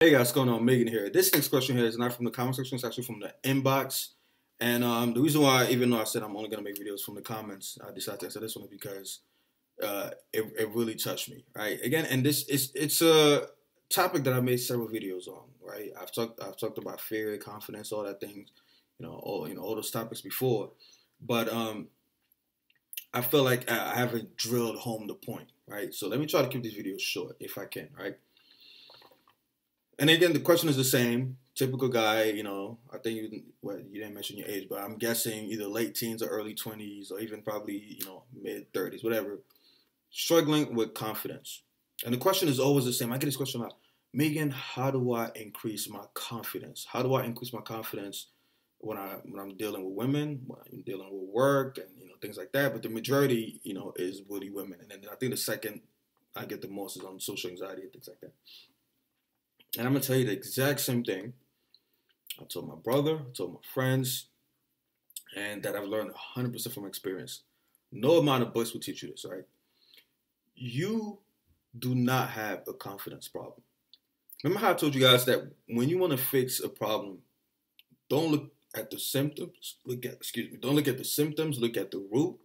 Hey guys, what's going on? Megan here. This next question here is not from the comment section, it's actually from the inbox. And the reason why, even though I said I'm only going to make videos from the comments, I decided to answer this one because it really touched me, right? Again, and it's a topic that I made several videos on, right? I've talked about fear, confidence, all that things, all those topics before. But I feel like I haven't drilled home the point, right? So let me try to keep these videos short if I can, right? And again, the question is the same. Typical guy, I think you didn't mention your age, but I'm guessing either late teens or early 20s or even probably, mid 30s, whatever, struggling with confidence. And the question is always the same. I get this question a lot. Megan, how do I increase my confidence? How do I increase my confidence when I'm dealing with women, when I'm dealing with work and, things like that? But the majority, is really women. And then I think the second I get the most is on social anxiety and things like that. And I'm going to tell you the exact same thing I told my brother, I told my friends, and that I've learned 100% from experience. No amount of books will teach you this, right? You do not have a confidence problem. Remember how I told you guys that when you want to fix a problem, don't look at the symptoms. Don't look at the symptoms, look at the root.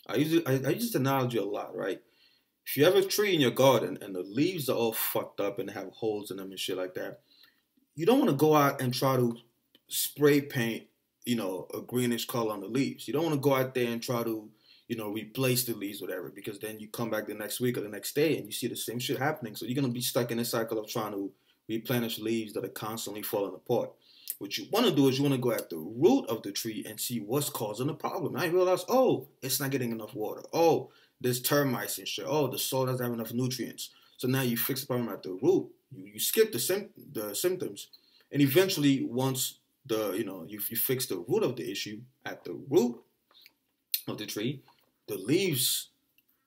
I use this analogy a lot, right? If you have a tree in your garden and the leaves are all fucked up and they have holes in them and shit like that, you don't want to go out and try to spray paint, a greenish color on the leaves. You don't want to go out there and try to, replace the leaves, whatever, because then you come back the next week or the next day and you see the same shit happening. So you're going to be stuck in a cycle of trying to replenish leaves that are constantly falling apart. What you want to do is you want to go at the root of the tree and see what's causing the problem. Now you realize, oh, it's not getting enough water. Oh, there's termites and shit. Oh, the soil doesn't have enough nutrients. So now you fix the problem at the root. You skip the symptoms, and eventually, once you fix the root of the issue at the root of the tree, the leaves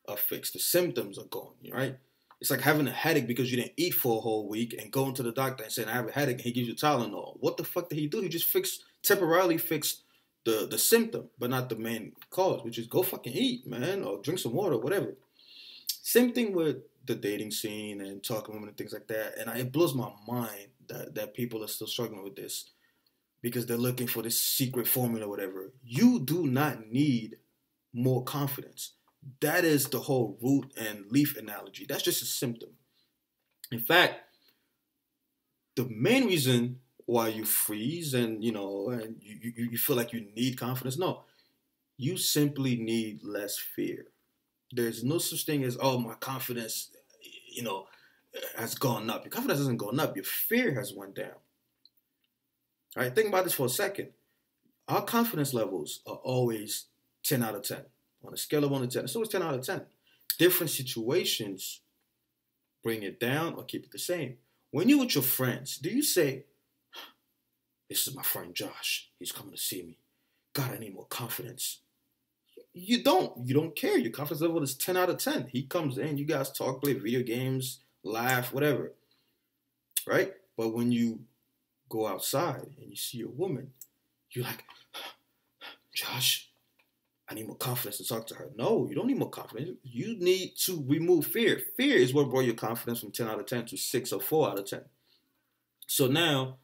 are fixed. The symptoms are gone. Right? It's like having a headache because you didn't eat for a whole week and going to the doctor and saying I have a headache and he gives you Tylenol. What the fuck did he do? He just temporarily fixed the symptom, but not the main cause, which is go fucking eat, man, or drink some water, whatever. Same thing with the dating scene and talking to women and things like that. And it blows my mind that people are still struggling with this because they're looking for this secret formula or whatever. You do not need more confidence. That is the whole root and leaf analogy. That's just a symptom. In fact, the main reason why you freeze and you feel like you need confidence, no, you simply need less fear. There's no such thing as, oh, my confidence has gone up. Your confidence hasn't gone up, your fear has went down. All right, think about this for a second. Our confidence levels are always 10 out of 10. On a scale of 1 to 10, it's always 10 out of 10. Different situations bring it down or keep it the same. When you're with your friends, do you say, this is my friend Josh, he's coming to see me. God, I need more confidence. You don't care. Your confidence level is 10 out of 10. He comes in, you guys talk, play video games, laugh, whatever. Right? But when you go outside and you see a woman, you're like, Josh, I need more confidence to talk to her. No, you don't need more confidence. You need to remove fear. Fear is what brought your confidence from 10 out of 10 to 6 or 4 out of 10. So now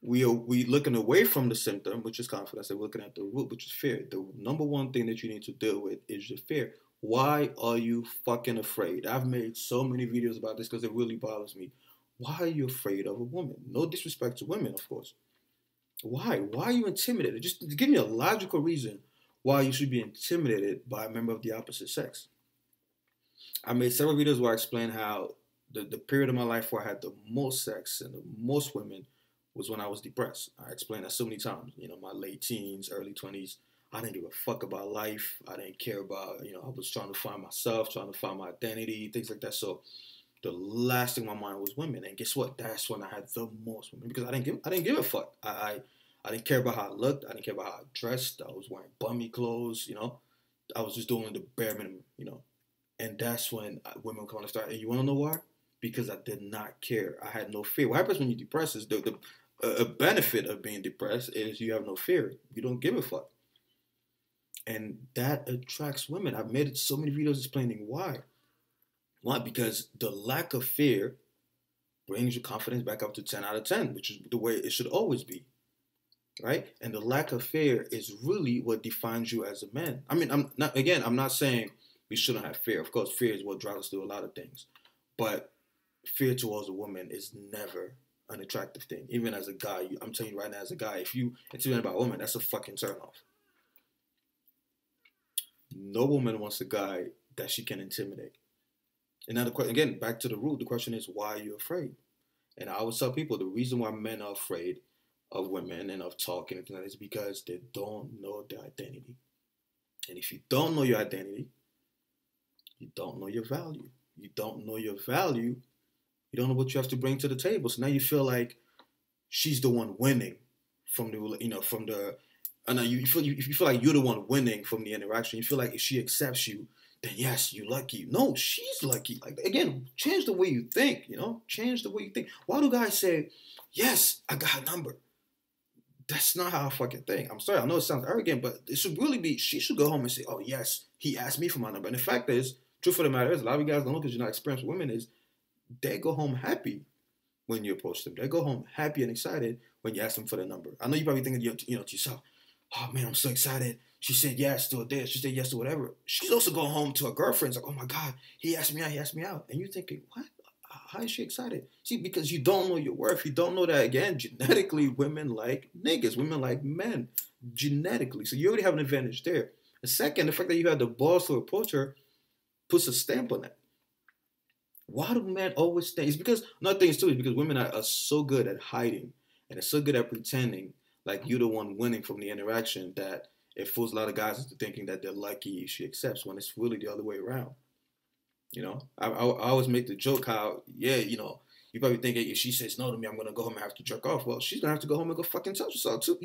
we looking away from the symptom, which is confidence, and we're looking at the root, which is fear. The number one thing that you need to deal with is your fear. Why are you fucking afraid? I've made so many videos about this because it really bothers me. Why are you afraid of a woman? No disrespect to women, of course. Why? Why are you intimidated? Just give me a logical reason why you should be intimidated by a member of the opposite sex. I made several videos where I explain how the period of my life where I had the most sex and the most women was when I was depressed. I explained that so many times. My late teens, early 20s, I didn't give a fuck about life. I didn't care about, I was trying to find myself, trying to find my identity, things like that. So the last thing on my mind was women. And guess what? That's when I had the most women because I didn't give a fuck. I didn't care about how I looked. I didn't care about how I dressed. I was wearing bummy clothes, I was just doing the bare minimum, And that's when women come to start. And you want to know why? Because I did not care. I had no fear. What happens when you're depressed is a benefit of being depressed is you have no fear. You don't give a fuck. And that attracts women. I've made so many videos explaining why. Why? Because the lack of fear brings your confidence back up to 10 out of 10, which is the way it should always be, right? And the lack of fear is really what defines you as a man. I mean, I'm not saying we shouldn't have fear. Of course, fear is what drives us to do a lot of things. But fear towards a woman is never an attractive thing. Even as a guy, I'm telling you right now, as a guy, if you intimidated by a woman, that's a fucking turnoff. No woman wants a guy that she can intimidate. And now, again, back to the root, the question is, why are you afraid? And I always tell people the reason why men are afraid of women and of talking and things like that is because they don't know their identity. And if you don't know your identity, you don't know your value. You don't know your value, you don't know what you have to bring to the table. So now you feel like she's the one winning from the, and you feel like you're the one winning from the interaction. You feel like if she accepts you, then yes, you're lucky. No, she's lucky. Like, again, change the way you think, change the way you think. Why do guys say, yes, I got her number? That's not how I fucking think. I'm sorry, I know it sounds arrogant, but it should really be, she should go home and say, oh yes, he asked me for my number. And the fact is, truth of the matter is, a lot of you guys don't know because you're not experienced with women, is they go home happy when you approach them. They go home happy and excited when you ask them for their number. I know you're probably thinking, to yourself, oh man, I'm so excited. She said yes to this. She said yes to whatever. She's also going home to her girlfriends like, oh my God, he asked me out. And you're thinking, what? How is she excited? See, because you don't know your worth. You don't know that, again, genetically, women like niggas. Women like men, genetically. So you already have an advantage there. And second, the fact that you have the balls to approach her puts a stamp on that. Why do men always think? It's because, another thing is too, is because women are so good at hiding and they're so good at pretending like you're the one winning from the interaction that it fools a lot of guys into thinking that they're lucky if she accepts, when it's really the other way around. I always make the joke how, you probably think if she says no to me, I'm going to go home and have to jerk off. Well, she's going to have to go home and go fucking touch herself too.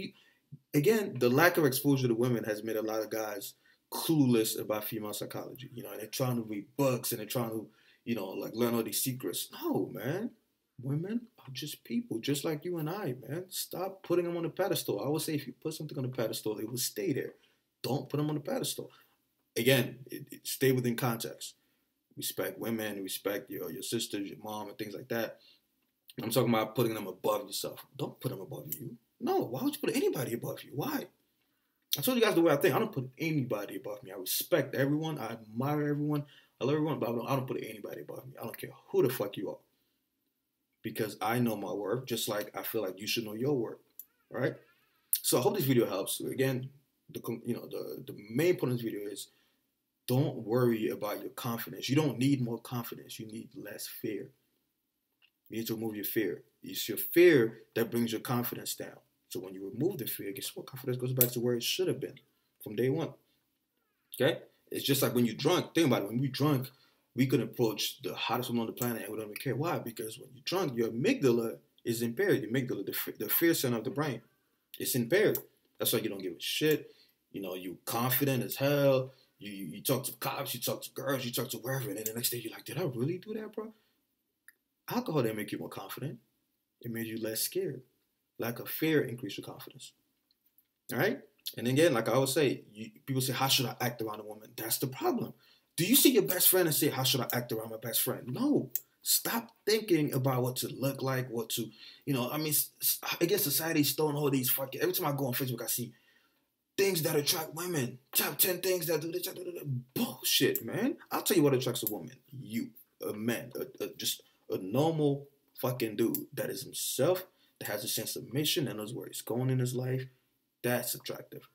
Again, the lack of exposure to women has made a lot of guys clueless about female psychology, and they're trying to read books and they're trying to, learn all these secrets. No, man. Women are just people, just like you and I, man. Stop putting them on a pedestal. I always say if you put something on a pedestal, it will stay there. Don't put them on a pedestal. Again, stay within context. Respect women, respect your sisters, your mom, and things like that. I'm talking about putting them above yourself. Don't put them above you. No, why would you put anybody above you? Why? I told you guys the way I think. I don't put anybody above me. I respect everyone. I admire everyone. I love everyone, but I don't put anybody above me. I don't care who the fuck you are. Because I know my worth, just like I feel like you should know your worth. All right? So I hope this video helps. Again, the main point of this video is don't worry about your confidence. You don't need more confidence. You need less fear. You need to remove your fear. It's your fear that brings your confidence down. So when you remove the fear, guess what? Confidence goes back to where it should have been from day one. Okay? It's just like when you're drunk. Think about it. When we're drunk, we can approach the hottest woman on the planet and we don't even care. Why? Because when you're drunk, your amygdala is impaired. The amygdala, the fear center of the brain, it's impaired. That's why you don't give a shit. You confident as hell. You talk to cops, you talk to girls, you talk to wherever, and then the next day you're like, did I really do that, bro? Alcohol didn't make you more confident. It made you less scared. Lack of fear increased your confidence. All right? And again, like I always say, people say, how should I act around a woman? That's the problem. Do you see your best friend and say, how should I act around my best friend? No. Stop thinking about what to look like, what to, I guess society's throwing all these fucking, every time I go on Facebook, I see things that attract women. Top 10 things that do this. Bullshit, man. I'll tell you what attracts a woman. You, a man, just a normal fucking dude that is himself, that has a sense of mission and knows where he's going in his life. That's attractive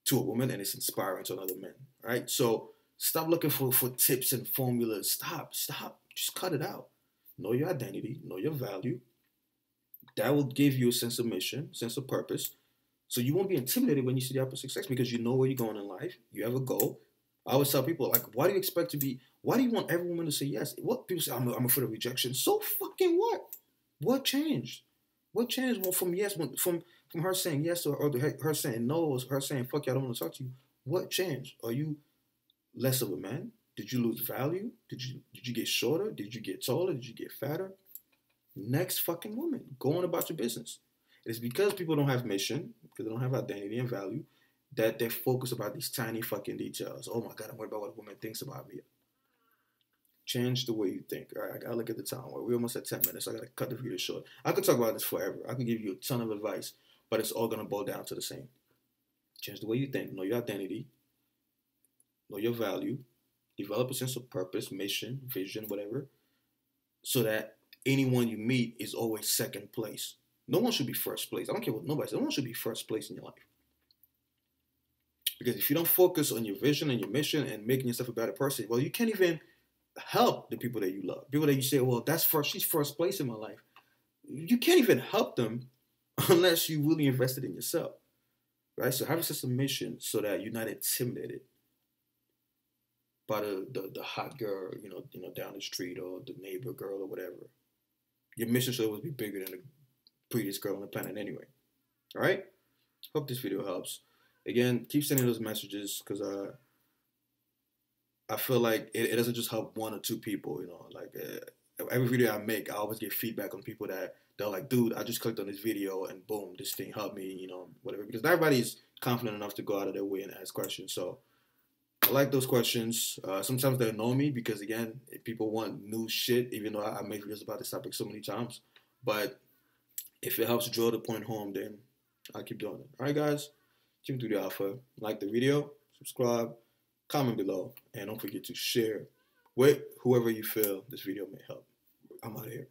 to a woman, and it's inspiring to another man. Right? So stop looking for tips and formulas. Stop. Just cut it out. Know your identity. Know your value. That will give you a sense of mission, sense of purpose. So you won't be intimidated when you see the opposite sex because you know where you're going in life. You have a goal. I always tell people, like, why do you expect to be, why do you want every woman to say yes? What people say, I'm afraid of rejection. So fucking what? What changed? What changed from yes, from her saying yes or her saying no, or her saying, fuck you, I don't want to talk to you? What changed? Are you less of a man? Did you lose value? Did you get shorter? Did you get taller? Did you get fatter? Next fucking woman. Go on about your business. It's because people don't have mission, because they don't have identity and value, that they focus about these tiny fucking details. Oh my God, I'm worried about what a woman thinks about me. Change the way you think. All right, I gotta look at the time. We're almost at 10 minutes. So I gotta cut the video short. I could talk about this forever. I could give you a ton of advice, but it's all gonna boil down to the same. Change the way you think. Know your identity. Know your value. Develop a sense of purpose, mission, vision, whatever, so that anyone you meet is always second place. No one should be first place. I don't care what nobody says. No one should be first place in your life. Because if you don't focus on your vision and your mission and making yourself a better person, well, you can't even help the people that you love. People that you say, well, she's first place in my life. You can't even help them unless you really invested in yourself. Right? So have a sense of mission so that you're not intimidated by the hot girl, down the street, or the neighbor girl, or whatever. Your mission should always be bigger than the prettiest girl on the planet anyway. All right? Hope this video helps. Again, keep sending those messages, because I feel like it doesn't just help one or two people. Every video I make, I always get feedback on people that they're like, dude, I just clicked on this video and boom, this thing helped me, whatever. Because not everybody's confident enough to go out of their way and ask questions. So I like those questions. Sometimes they annoy me because, again, people want new shit, even though I make videos about this topic so many times. But if it helps draw the point home, then I'll keep doing it. All right, guys. Team3DAlpha. Like the video, subscribe, comment below, and don't forget to share with whoever you feel this video may help. I'm out of here.